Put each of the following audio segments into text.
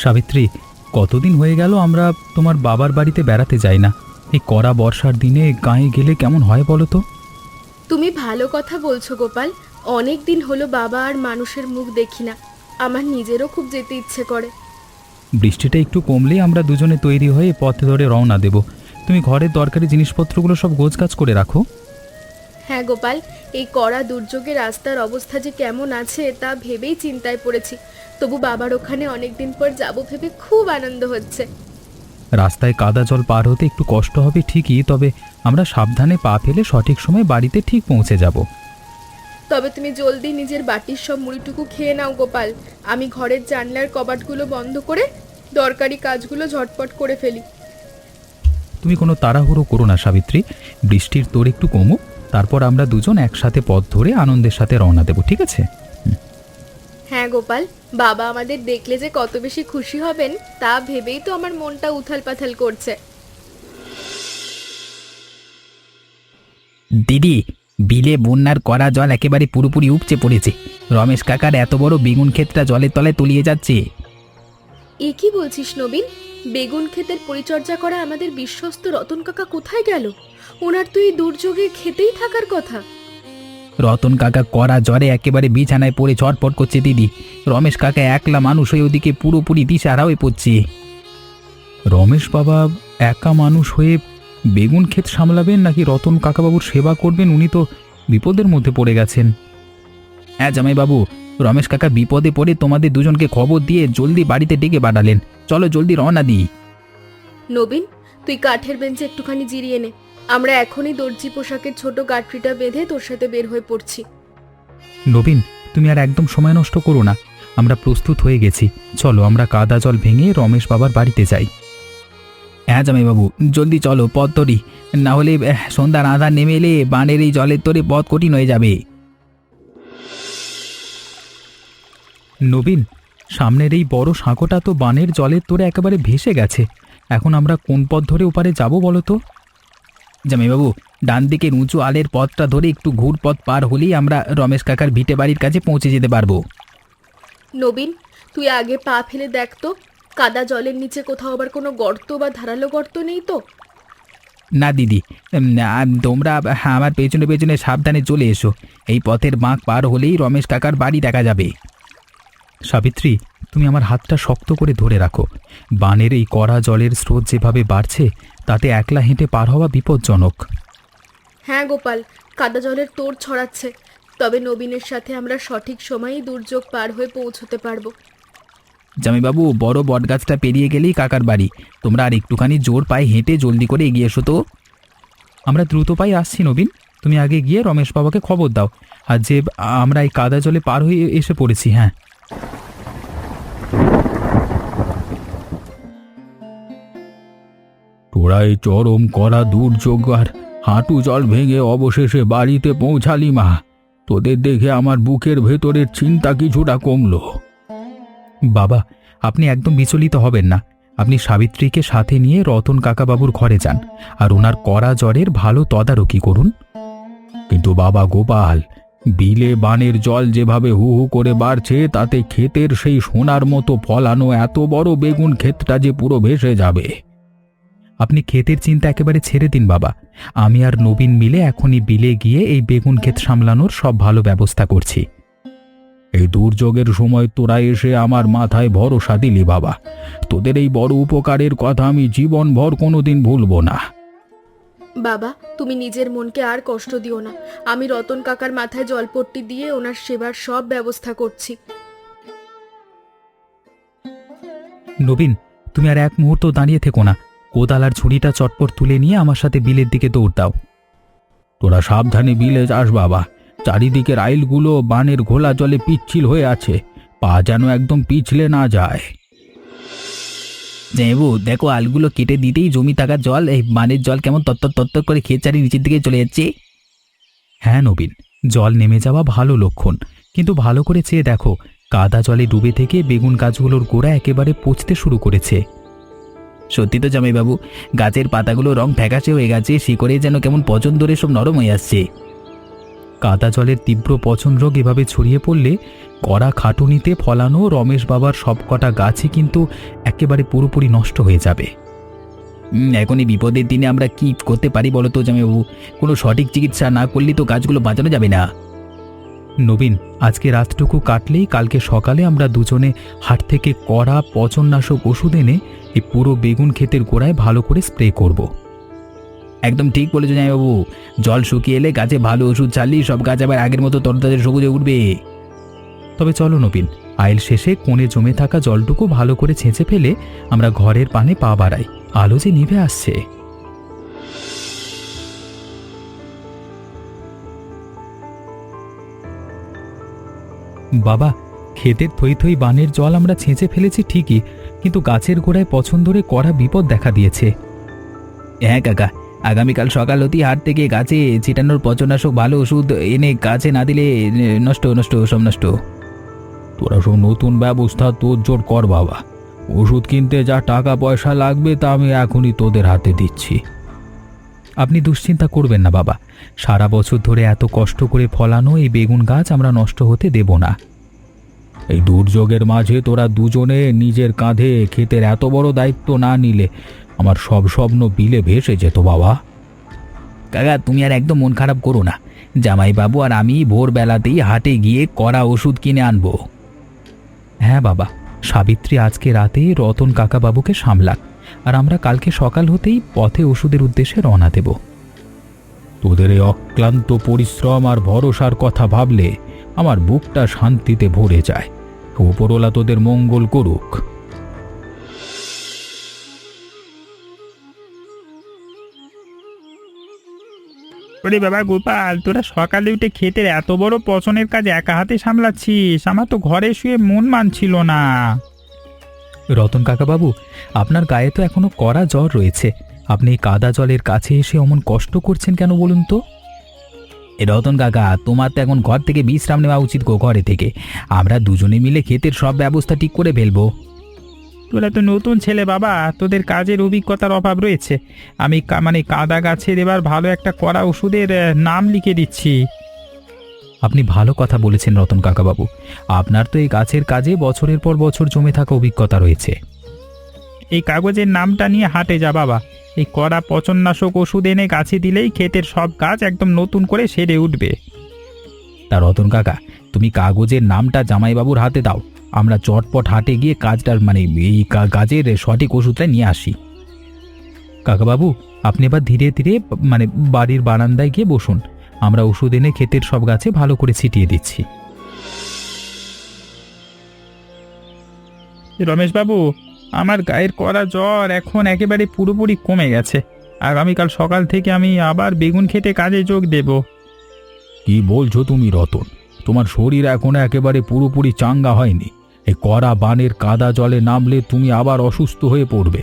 সাবিত্রী, কতদিন হয়ে গেল আমরা তোমার বাবার বাড়িতে বেড়াতে যাই না। এই কড়া বর্ষার দিনে গাঁয়ে গেলে কেমন হয় বলো তো? তুমি ভালো কথা বলছো গোপাল। অনেক দিন হলো বাবা আর মানুষের মুখ দেখি না। আমার নিজেরও খুব যেতে ইচ্ছে করে। বৃষ্টিটা একটু কমলেই আমরা দুজনে তৈরি হয়ে পথে ধরে রওনা দেব। তুমি ঘরের দরকারি জিনিসপত্রগুলো সব গোছগাছ করে রাখো। হ্যাঁ গোপাল, এই কড়া দুর্যোগে রাস্তার অবস্থা যে কেমন আছে তা ভেবেই চিন্তায় পড়েছি। তবু বাবার ওখানে অনেকদিন পর যাব ভেবে খুব আনন্দ হচ্ছে। রাস্তায় কাদা জল পার হতে একটু কষ্ট হবে ঠিকই, তবে আমরা সাবধানে পা ফেলে সঠিক সময় বাড়িতে ঠিক পৌঁছে যাব। তবে তুমি জলদি নিজের বাটির সব মুড়িটুকু খেয়ে নাও গোপাল। আমি ঘরের জানলার কবাটগুলো বন্ধ করে দরকারি কাজগুলো ঝটপট করে ফেলি। তুমি কোনো তাড়াহুড়ো করো না সাবিত্রী, বৃষ্টির তোর একটু কমুক, তারপর আমরা দুজন একসাথে পথ ধরে আনন্দের সাথে রওনা দেব, ঠিক আছে? হ্যাঁ গোপাল, বাবা আমাদের দেখলে যে কত বেশি খুশি হবেন তা ভেবেই তো আমার মনটা উথাল পাথাল করছে। দিদি, বিলে বন্যার করা জল একেবারে পুরোপুরি উপচে পড়েছে। রমেশ কাকার এত বড় বেগুন ক্ষেতটা জলের তলায় তলিয়ে যাচ্ছে। এ কি বলছিস নবীন? বেগুন ক্ষেতের পরিচর্যা করা আমাদের বিশ্বস্ত রতন কাকা কোথায় গেল? ওনার তো এই দুর্যোগে খেতেই থাকার কথা। রতন কাকা করা জ্বরে একেবারে বিছানায় পড়ে ছটফট করছে দিদি। রমেশ কাকা একলা মানুষ হয়ে ওদিকে পুরোপুরি দিশাহারা হয়ে পড়ছে। রমেশ বাবা একা মানুষ হয়ে বেগুন ক্ষেত সামলাবেন নাকি রতন কাকাবাবুর সেবা করবেন? উনি তো বিপদের মধ্যে পড়ে গেছেন। হ্যাঁ জামাইবাবু, রমেশ কাকা বিপদে পড়ে তোমাদের দুজনকে খবর দিয়ে জলদি বাড়িতে ডেকে পাঠালেন। চলো জলদি রওনা দিই। নবীন, তুই কাঠের বেঞ্চে একটুখানি জিরিয়ে নে। আমরা এখনই দর্জি পোশাকের ছোট গাঁটরিটা বেঁধে তোর সাথে বের হয়ে পড়ছি। নবীন, তুমি আর একদম সময় নষ্ট করো না, আমরা প্রস্তুত হয়ে গেছি। চলো আমরা কাদা জল ভেঙে রমেশ বাবার বাড়িতে যাই। হ্যাঁ জামাইবাবু, জলদি চলো, পথ ধরি, না হলে সন্ধ্যার আঁধার নেমে এলে বানের এই জলের তোরে পথ কঠিন হয়ে যাবে। নবীন, সামনের এই বড় সাঁকোটা তো বানের জলের তোরে একেবারে ভেসে গেছে। এখন আমরা কোন পথ ধরে ওপারে যাব বলো তো? জামাইবাবু, ডান দিকের উঁচু আলের পথটা ধরে একটু ঘুর পথ পার হলেই আমরা রমেশ কাকার ভিটে বাড়ির কাছে পৌঁছে যেতে পারবো। নবীন, তুই আগে পা ফেলে দেখ তো, কাদা জলের নিচে কোথাও আবার কোনো গর্ত বা ধারালো গর্ত নেই তো? না দিদি, তোমরা আমার পেছনে পেছনে সাবধানে চলে এসো। এই পথের বাঁক পার হলেই রমেশ কাকার বাড়ি দেখা যাবে। সাবিত্রী, তুমি আমার হাতটা শক্ত করে ধরে রাখো। বানের এই কড়া জলের স্রোত যেভাবে বাড়ছে তাতে একলা হেঁটে পার হওয়া বিপজ্জনক। হ্যাঁ গোপাল, কাদা জলের তোর ছড়াচ্ছে। তবে নবীনের সাথে আমরা সঠিক সময়েই দুর্যোগ পার হয়ে পৌঁছতে পারবো। জামাইবাবু, বড় বটগাছটা পেরিয়ে গেলেই কাকার বাড়ি। তোমরা আর একটুখানি জোর পায়ে হেঁটে জলদি করে এগিয়ে এসো তো। আমরা দ্রুত পায়ে আসছি নবীন, তুমি আগে গিয়ে রমেশ বাবাকে খবর দাও আর যে আমরা এই কাদা জলে পার হয়ে এসে পড়েছি। হ্যাঁ, তোরা এই চরম করা দুর্যোগ আর হাঁটু জল ভেঙে অবশেষে বাড়িতে পৌঁছালি মা। তোদের দেখে আমার বুকের ভেতরের চিন্তা কিছুটা কমলো। বাবা, আপনি একদম বিচলিত হবেন না। আপনি সাবিত্রীকে সাথে নিয়ে রতন কাকাবাবুর ঘরে যান আর ওনার কড়া জ্বরের ভালো তদারকি করুন। কিন্তু বাবা গোপাল, বিলে বানের জল যেভাবে হু হু করে বাড়ছে তাতে ক্ষেতের সেই সোনার মতো ফলানো এত বড় বেগুন ক্ষেতটা যে পুরো ভেসে যাবে। আপনি ক্ষেতের চিন্তা একেবারে ছেড়ে দিন বাবা। আমি আর নবীন মিলে এখনই বিলে গিয়ে এই বেগুন ক্ষেত সামলানোর সব ভালো ব্যবস্থা করছি। এই দুর্যোগের সময় তোরা এসে আমার মাথায় ভরসা দিলি বাবা। তোদের এই বড় উপকারের কথা আমি জীবনভর কোনোদিন ভুলবো না। বাবা, তুমি নিজের মনকে আর কষ্ট দিও না। আমি রতন কাকার মাথায় জলপট্টি দিয়ে ওনার সেবার সব ব্যবস্থা করছি। নবীন, তুমি আর এক মুহূর্ত দাঁড়িয়ে থেকো না। কোদাল আর ঝুড়িটা চটপট তুলে নিয়ে আমার সাথে বিলের দিকে দৌড় দাও। তোরা সাবধানে বিলে যাস বাবা। চারিদিকের আইলগুলো বানের ঘোলা জলে পিচ্ছিল হয়ে আছে, পা যেন একদম পিছলে না যায়। জামাইবাবু দেখো, আলগুলো কেটে দিতেই জমি থাকার জল, এই বানের জল কেমন তত্তর তত্তর করে ক্ষেত চারি নিচের দিকে চলে যাচ্ছে। হ্যাঁ নবীন, জল নেমে যাওয়া ভালো লক্ষণ, কিন্তু ভালো করে চেয়ে দেখো, কাদা জলে ডুবে থেকে বেগুন গাছগুলোর গোড়া একেবারে পচতে শুরু করেছে। সত্যি তো জামাইবাবু, গাছের পাতাগুলো রং ফ্যাকাশে হয়ে গেছে, শিকড়ে যেন কেমন পচন ধরে সব নরম হয়ে আসছে। কাদা জলের তীব্র পচন রোগ এভাবে ছড়িয়ে পড়লে কড়া খাটুনিতে ফলানো রমেশ বাবার সবকটা গাছই কিন্তু একেবারে পুরোপুরি নষ্ট হয়ে যাবে। এখন এই বিপদের দিনে আমরা কি করতে পারি বলো তো জামাইবাবু? কোনো সঠিক চিকিৎসা না করলে তো গাছগুলো বাঁচানো যাবে না। নবীন, আজকে রাতটুকু কাটলেই কালকে সকালে আমরা দুজনে হাট থেকে কড়া পচননাশক ওষুধ এনে এই পুরো বেগুন ক্ষেতের গোড়ায় ভালো করে স্প্রে করব। একদম ঠিক বলেছো জামাইবাবু, জল শুকিয়ে এলে গাছে ভালো ওষুধ ছাড়লেই সব গাছ আবার আগের মতো তরতাজা সবুজে উঠবে। তবে চলো নবীন, আইল শেষে কোণে জমে থাকা জলটুকু ভালো করে ছেঁচে ফেলে আমরা ঘরের পানে পা বাড়াই, আলো যে নিভে আসছে। বাবা, ক্ষেতের থই থই বানের জল আমরা ছেঁচে ফেলেছি ঠিকই, কিন্তু গাছের গোড়ায় পছন্দ ধরে কড়া বিপদ দেখা দিয়েছে। হ্যাঁ কাকা, আগামীকাল সকাল হতেই হাট থেকে গাছে ছিটানোর পচনাশক ভালো ওষুধ এনে গাছে না দিলে নষ্ট নষ্ট সব নষ্ট। তোরা সব নতুন ব্যবস্থা তোর জোর কর বাবা। ওষুধ কিনতে যা টাকা পয়সা লাগবে তা আমি এখনই তোদের হাতে দিচ্ছি। আপনি দুশ্চিন্তা করবেন না বাবা, সারা বছর ধরে এত কষ্ট করে ফলানো এই বেগুন গাছ আমরা নষ্ট হতে দেব না। এই দুর্যোগের মাঝে তোরা দুজনে নিজের কাঁধে ক্ষেতের এত বড় দায়িত্ব না নিলে আমার সব স্বপ্ন বিলে ভেসে যেত বাবা। কাকা তুমি আর একদম মন খারাপ করো না, জামাইবাবু আর আমি ভোরবেলাতেই হাটে গিয়ে কড়া ওষুধ কিনে আনবো। হ্যাঁ বাবা, সাবিত্রী আজকে রাতে রতন কাকাবাবুকে সামলাক, আর আমরা কালকে সকাল হতেই পথে ওষুধের উদ্দেশ্যে রওনা দেব। তোদের এই অক্লান্ত পরিশ্রম আর ভরসার কথা ভাবলে আমার বুকটা শান্তিতে ভরে যায়। উপরওয়ালা তোদের মঙ্গল করুক। ওরে বাবা গোপাল, তোরা সকালে উঠে ক্ষেতের এত বড় পছনের কাজ একা হাতে সামলাচ্ছিস? আমার তো ঘরে শুয়ে মন মানছিল না। রতন কাকাবাবু, আপনার গায়ে তো এখনো কড়া জ্বর রয়েছে, আপনি এই কাদা জলের কাছে এসে অমন কষ্ট করছেন কেন বলুন তো? রতন কাকা, তোমার তো এখন ঘর থেকে বিশ্রাম নেওয়া উচিত গো। ঘরে থেকে আমরা দুজনে মিলে ক্ষেতের সব ব্যবস্থা ঠিক করে ফেলবো। তোরা তো নতুন ছেলে বাবা, তোদের কাজের অভিজ্ঞতার অভাব রয়েছে। আমি মানে কাদা গাছের এবার ভালো একটা কড়া ওষুধের নাম লিখে দিচ্ছি। আপনি ভালো কথা বলেছেন রতন কাকাবাবু, আপনার তো এই গাছের কাজে বছরের পর বছর জমে থাকা অভিজ্ঞতা রয়েছে। এই কাগজের নামটা নিয়ে হাটে যা বাবা, এই কড়া পচননাশক ওষুধ এনে গাছে দিলেই ক্ষেতের সব গাছ একদম নতুন করে সেরে উঠবে। তা রতন কাকা, তুমি কাগজের নামটা জামাইবাবুর হাতে দাও, আমরা চটপট হাটে গিয়ে কাজটার মানে এই কাজের সঠিক ওষুধটা নিয়ে আসি। কাকাবাবু, আপনি এবার ধীরে ধীরে মানে বাড়ির বারান্দায় গিয়ে বসুন, আমরা ওষুধ এনে ক্ষেতের সব গাছে ভালো করে ছিটিয়ে দিচ্ছি। রমেশবাবু, আমার গায়ের কড়া জ্বর এখন একেবারে পুরোপুরি কমে গেছে। আগামীকাল সকাল থেকে আমি আবার বেগুন খেতে কাজে যোগ দেব। কি বলছো তুমি রতন? তোমার শরীর এখনো একেবারে পুরোপুরি চাঙ্গা হয়নি। এই কড়া বানের কাদা জলে নামলে তুমি আবার অসুস্থ হয়ে পড়বে।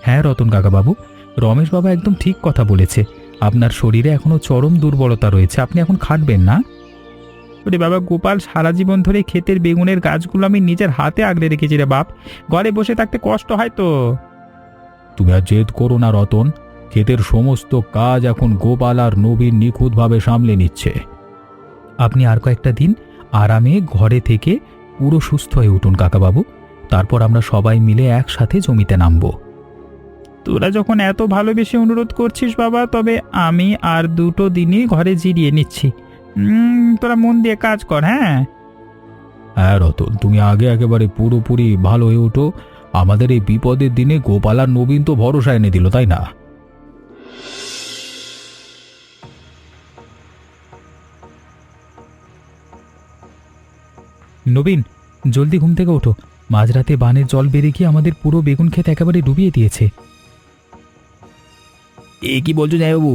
হ্যাঁ রতন কাকাবাবু, রমেশ বাবা একদম ঠিক কথা বলেছে, আপনার শরীরে এখনো চরম দুর্বলতা রয়েছে, আপনি এখন খাটবেন না। ওরে বাবা গোপাল, সারা জীবন ধরে ক্ষেতের বেগুনের গাছগুলো আমি নিজের হাতে আগলে রেখেছি রে বাপ, ঘরে বসে থাকতে কষ্ট হয় তো। তুমি আর জেদ করো না রতন, ক্ষেতের সমস্ত কাজ এখন গোপাল আর নবীন নিখুঁতভাবে সামলে নিচ্ছে। আপনি আর কয়েকটা দিন আরামে ঘরে থেকে পুরো সুস্থ হয়ে উঠুন কাকাবাবু, তারপর আমরা সবাই মিলে একসাথে জমিতে নামবো। তোরা যখন এত ভালোবেসে অনুরোধ করছিস বাবা, তবে আমি আর 2 দিনই ঘরে জিরিয়ে নিচ্ছি। তোরা মন দিয়ে কাজ কর। হ্যাঁ হ্যাঁ রতন, তুমি আগে একেবারে পুরোপুরি ভালো হয়ে ওঠো। আমাদের এই বিপদের দিনে গোপাল আর নবীন তো ভরসা এনে দিল, তাই না? নবীন, জলদি ঘুম থেকে ওঠো, মাঝরাতে বানের জল বেড়ে গিয়ে আমাদের পুরো বেগুন ক্ষেত একেবারে ডুবিয়ে দিয়েছে। এ কি বলছো জামাইবাবু,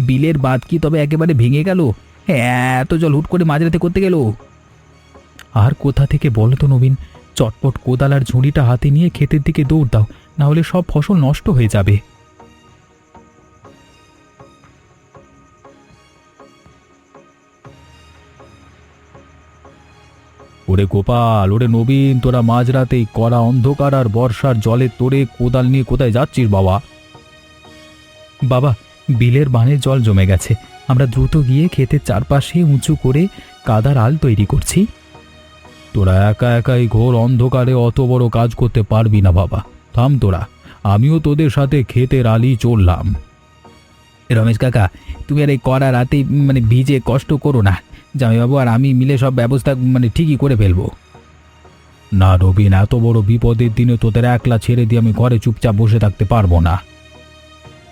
বিলের বাঁধ কি তবে একেবারে ভেঙে গেল? হ্যাঁ, এত জল হুট করে মাঝরাতে করতে গেল। আর কোথা থেকে বলো তো নবীন, চটপট কোদাল আর ঝুড়িটা হাতে নিয়ে ক্ষেতের দিকে দৌড় দাও, না হলে সব ফসল নষ্ট হয়ে যাবে। ওরে গোপাল, ওরে নবীন, তোরা মাঝরাতেই কড়া অন্ধকার আর বর্ষার জলের তোরে কোদাল নিয়ে কোথায় যাচ্ছিস বাবা? বাবা, বিলের বানের জল জমে গেছে, আমরা দ্রুত গিয়ে ক্ষেতের চারপাশে উঁচু করে কাদার আল তৈরি করছি। তোরা একা একাই ঘোর অন্ধকারে অত বড় কাজ করতে পারবি না বাবা, থাম তোরা, আমিও তোদের সাথে ক্ষেতের আলি চললাম। রমেশ কাকা, তুমি আর এই কড়া রাতে ভিজে কষ্ট করো না, জামাইবাবু আর আমি মিলে সব ব্যবস্থা ঠিকই করে ফেলবো। না রবিন, এত বড় বিপদের দিনে তোদের একলা ছেড়ে দিয়ে আমি ঘরে চুপচাপ বসে থাকতে পারবো না।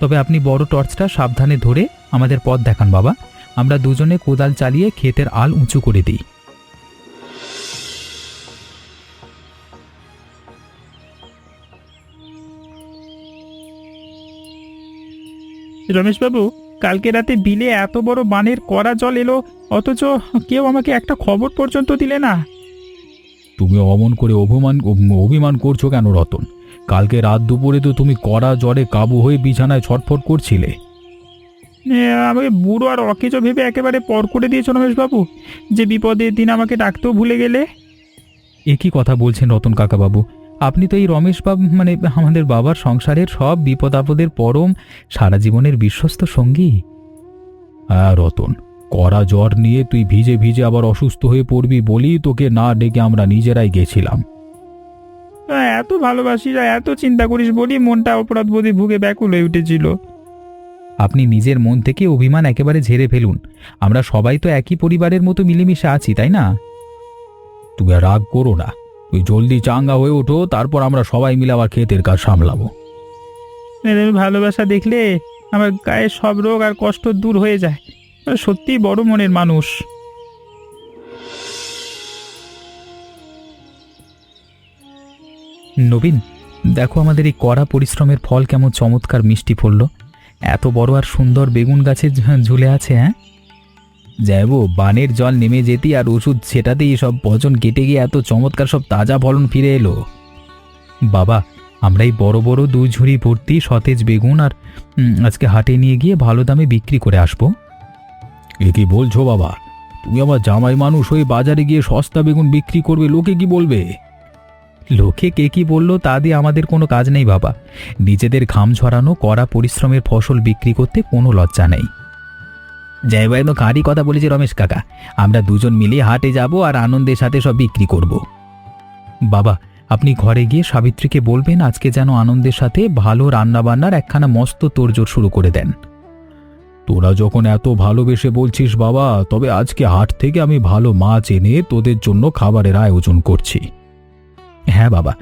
তবে আপনি বড় টর্চটা সাবধানে ধরে আমাদের পথ দেখান বাবা, আমরা দুজনে কোদাল চালিয়ে ক্ষেতের আল উঁচু করে দিই। রমেশবাবু, কালকে রাতে বিলে এত বড় বানের কড়া জল এলো, অথচ কেউ আমাকে একটা খবর পর্যন্ত দিলে না। তুমি অমন করে অভিমান করছো কেন রতন? কালকে রাত দুপুরে তো তুমি কড়া জ্বরে কাবু হয়ে বিছানায় ছটফট করছিলে। আমাকে বুড়ো আর অকেজো ভেবে একেবারে পর করে দিয়েছো রমেশবাবু, যে বিপদের দিন আমাকে ডাকতেও ভুলে গেলে। এ কি কথা বলছেন রতন কাকাবাবু? আপনি তো এই রমেশ বাবু আমাদের বাবার সংসারের সব বিপদ আপদের পরম সারা জীবনের বিশ্বস্ত সঙ্গী। হ্যাঁ রতন, কড়া জ্বর নিয়ে তুই ভিজে ভিজে আবার অসুস্থ হয়ে পড়বি বলি তোকে না ডেকে আমরা নিজেরাই গেছিলাম। এত ভালোবাসিস আর এত চিন্তা করিস বলি মনটা অপরাধ বোধে ভুগে ব্যাকুল হয়ে উঠেছিল। আপনি নিজের মন থেকে অভিমান একেবারে ঝেড়ে ফেলুন, আমরা সবাই তো একই পরিবারের মতো মিলেমিশে আছি, তাই না? তুমি আর রাগ করো না, তুই জলদি চাঙ্গা হয়ে ওঠো, তারপর আমরা সবাই মিলে আবার ক্ষেতের কাজ সামলাবো। ভালোবাসা দেখলে আমার গায়ে সব রোগ আর কষ্ট দূর হয়ে যায়, সত্যি বড় মনের মানুষ। নবীন, দেখো আমাদের এই কড়া পরিশ্রমের ফল কেমন চমৎকার মিষ্টি ফলল, এত বড় আর সুন্দর বেগুন গাছে ঝুলে আছে। হ্যাঁ যাইবো, বানের জল নেমে যেতেই আর ওষুধ সেটাতেই সব পচন কেটে গিয়ে এত চমৎকার সব তাজা ফলন ফিরে এলো। বাবা, আমরা এই বড় বড় 2 ঝুড়ি ভর্তি সতেজ বেগুন আর আজকে হাটে নিয়ে গিয়ে ভালো দামে বিক্রি করে আসবো। এ কি বলছো বাবা? তুমি আমার জামাই মানুষ হয়ে বাজারে গিয়ে সস্তা বেগুন বিক্রি করবে, লোকে কি বলবে? লোকে কে কি বললো তা দিয়ে আমাদের কোনো কাজ নেই বাবা, নিজেদের ঘাম ঝরানো কড়া পরিশ্রমের ফসল বিক্রি করতে কোনো লজ্জা নেই। যাই ভাই, তো কারই কথা বলেছে রমেশ কাকা, আমরা দুজন মিলে হাটে যাব আর আনন্দের সাথে সব বিক্রি করব। বাবা, আপনি ঘরে গিয়ে সাবিত্রীকে বলবেন আজকে যেন আনন্দের সাথে ভালো রান্নাবান্নার একখানা মস্ত তোড়জোড় শুরু করে দেন। তোরা যখন এত ভালোবেসে বলছিস বাবা, তবে আজকে হাট থেকে আমি ভালো মাছ এনে তোদের জন্য খাবারের আয়োজন করছি। হ্যাঁ বাবা,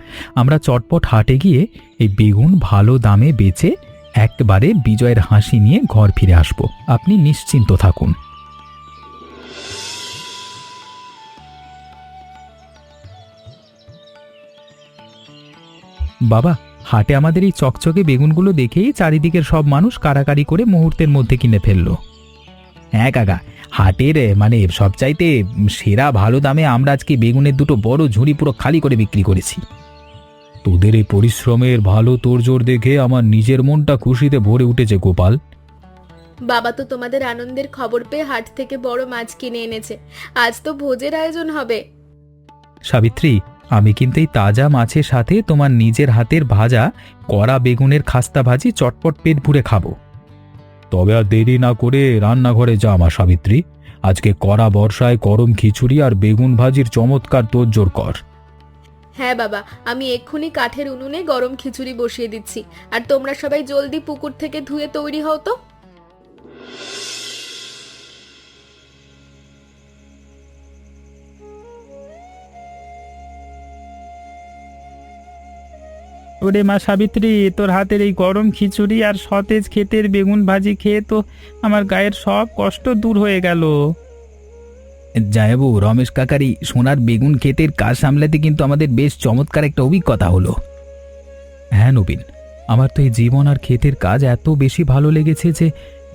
আমরা চটপট হাটে গিয়ে এই বেগুন ভালো দামে বেচে একবারে বিজয়ের হাসি নিয়ে ঘর ফিরে আসব, আপনি নিশ্চিন্ত থাকুন। বাবা, হাটে আমাদের এই চকচকে বেগুনগুলো দেখেই চারিদিকের সব মানুষ কাড়াকাড়ি করে মুহূর্তের মধ্যে কিনে ফেললো। হ্যাঁ কাকা, হাটের সবচাইতে সেরা ভালো দামে আমরা আজকে বেগুনের 2 বড় ঝুড়ি পুরো খালি করে বিক্রি করেছি। তোদের এই পরিশ্রমের ভালো তোড়জোড় দেখে আমার নিজের মনটা খুশিতে ভরে উঠেছে গোপাল। বাবা তো তোমাদের আনন্দের খবর পেয়ে হাট থেকে বড় মাছ কিনে এনেছে, আজ তো ভোজের আয়োজন হবে। সাবিত্রী, আমি কিন্তু এই তাজা মাছের সাথে তোমার নিজের হাতের ভাজা কড়া বেগুনের খাস্তা ভাজি চটপট পেট ভরে খাবো। তবে আর দেরি না করে রান্নাঘরে যা আমার সাবিত্রী, আজকে কড়া বর্ষায় গরম খিচুড়ি আর বেগুন ভাজির চমৎকার তোড়জোড় কর। হ্যাঁ বাবা, আমি এক্ষুনি কাঠের উনুনে গরম খিচুড়ি বসিয়ে দিচ্ছি, আর তোমরা সবাই জলদি পুকুর থেকে ধুয়ে তৈরি হও তো। ওরে মা সাবিত্রী, তোর হাতের এই গরম খিচুড়ি আর সতেজ ক্ষেতের বেগুন ভাজি খেয়ে তো আমার গায়ের সব কষ্ট দূর হয়ে গেল। যাইবো, রমেশ কাকারি সোনার বেগুন ক্ষেতের কাজ সামলাতে কিন্তু আমাদের বেশ চমৎকার একটা অভিজ্ঞতা হলো। হ্যাঁ নবীন, আমার তো এই জীবন আর ক্ষেতের কাজ এত বেশি ভালো লেগেছে যে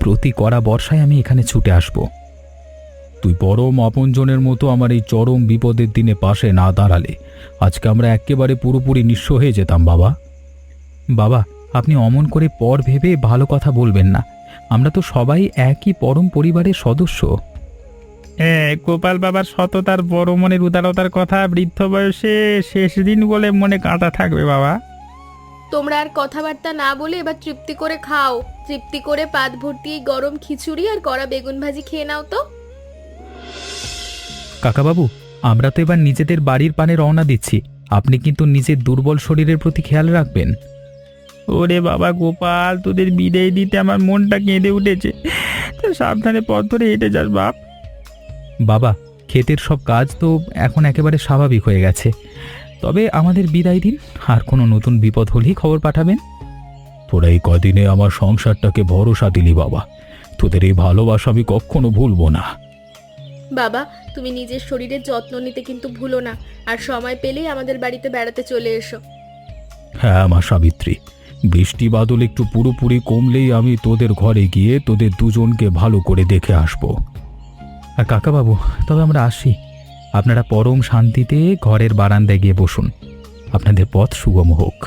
প্রতি কড়া বর্ষায় আমি এখানে ছুটে আসব। তুই পরম আপনজনের মতো আমার এই চরম বিপদের দিনে পাশে না দাঁড়ালে আজকে আমরা একেবারে পুরোপুরি নিঃস্ব হয়ে যেতাম বাবা। বাবা, আপনি অমন করে পর ভেবে ভালো কথা বলবেন না, আমরা তো সবাই একই পরম পরিবারের সদস্য। হ্যাঁ, গোপাল বাবার সততার বড় মনের উদারতার কথা বৃদ্ধ বয়সে শেষ দিন বলে মনে কাঁটা থাকবে বাবা। তোমরা আর কথাবার্তা না বলে এবার তৃপ্তি করে খাও। তৃপ্তি করে পাত ভর্তি এই গরম খিচুড়ি আর কড়া বেগুন ভাজি খেয়ে নাও তো। কাকাবাবু, আমরা তো এবার নিজেদের বাড়ির পানে রওনা দিচ্ছি। আপনি কিন্তু নিজের দুর্বল শরীরের প্রতি খেয়াল রাখবেন। ওরে বাবা গোপাল, তোদের বিদায় দিতে আমার মনটা কেঁদে উঠেছে। তা সাবধানে পথ ধরে হেঁটে যাস বাপ। বাবা, ক্ষেতের সব কাজ তো এখন একেবারে স্বাভাবিক হয়ে গেছে। তবে আমাদের বিদায় দিন, আর কোনো নতুন বিপদ হলেই খবর পাঠাবেন। তোরা এই কদিনে আমার সংসারটাকে ভরসা দিলি বাবা, তোদের এই ভালোবাসা আমি কখনো ভুলবো না। বাবা, তুমি নিজের শরীরের যত্ন নিতে কিন্তু ভুলো না, আর সময় পেলেই আমাদের বাড়িতে বেড়াতে চলে এসো। হ্যাঁ মা সাবিত্রী, বৃষ্টি বাদল একটু পুরোপুরি কমলেই আমি তোদের ঘরে গিয়ে তোদের দুজনকে ভালো করে দেখে আসবো। আর কাকাবাবু, তবে আমরা আসি। আপনারা পরম শান্তিতে ঘরের বারান্দায় গিয়ে বসুন। আপনাদের পথ সুগম হোক।